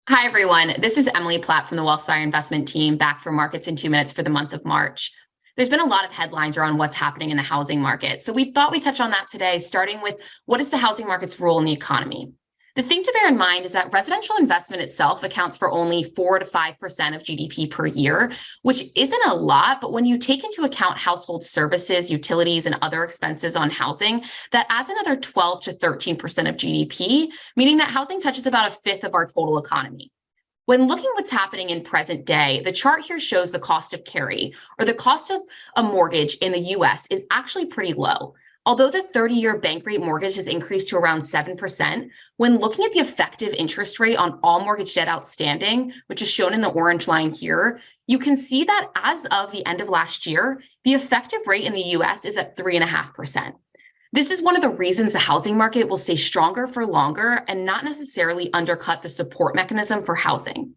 Hi, everyone. This is Emily Platt from the Wealthspire Investment Team, back for Markets in 2 minutes for the month of March. There's been a lot of headlines around what's happening in the housing market. So we thought we'd touch on that today, starting with what is the housing market's role in the economy? The thing to bear in mind is that residential investment itself accounts for only 4 to 5% of GDP per year, which isn't a lot, but when you take into account household services, utilities, and other expenses on housing, that adds another 12 to 13% of GDP, meaning that housing touches about a fifth of our total economy. When looking what's happening in present day, the chart here shows the cost of carry, or the cost of a mortgage in the US is actually pretty low. Although the 30-year bank rate mortgage has increased to around 7%, when looking at the effective interest rate on all mortgage debt outstanding, which is shown in the orange line here, you can see that as of the end of last year, the effective rate in the US is at 3.5%. This is one of the reasons the housing market will stay stronger for longer and not necessarily undercut the support mechanism for housing.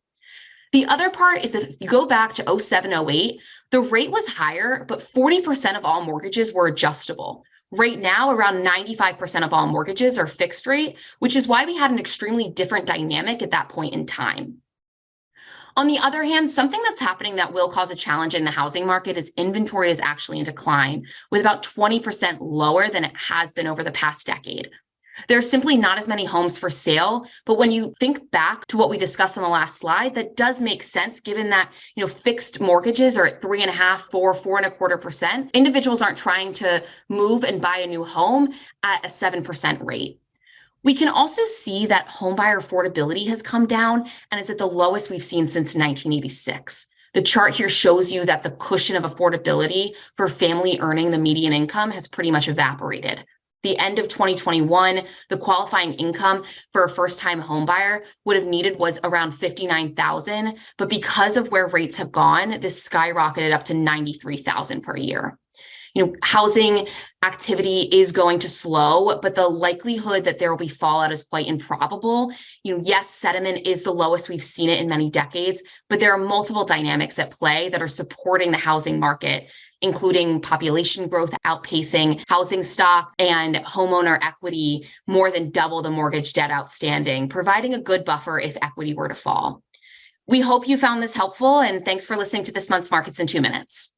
The other part is that if you go back to 07, 08, the rate was higher, but 40% of all mortgages were adjustable. Right now, around 95% of all mortgages are fixed rate, which is why we had an extremely different dynamic at that point in time. On the other hand, something that's happening that will cause a challenge in the housing market is inventory is actually in decline, with about 20% lower than it has been over the past decade. There are simply not as many homes for sale, but when you think back to what we discussed on the last slide, that does make sense given that fixed mortgages are at 3.5%, 4.25%. Individuals aren't trying to move and buy a new home at a 7% rate. We can also see that homebuyer affordability has come down and is at the lowest we've seen since 1986. The chart here shows you that the cushion of affordability for family earning the median income has pretty much evaporated. The end of 2021, the qualifying income for a first-time homebuyer would have needed was around $59,000, but because of where rates have gone, this skyrocketed up to $93,000 per year. Housing activity is going to slow, but the likelihood that there will be fallout is quite improbable. Yes, sentiment is the lowest we've seen it in many decades, but there are multiple dynamics at play that are supporting the housing market, including population growth outpacing housing stock and homeowner equity more than double the mortgage debt outstanding, providing a good buffer if equity were to fall. We hope you found this helpful, and thanks for listening to this month's Markets in 2 minutes.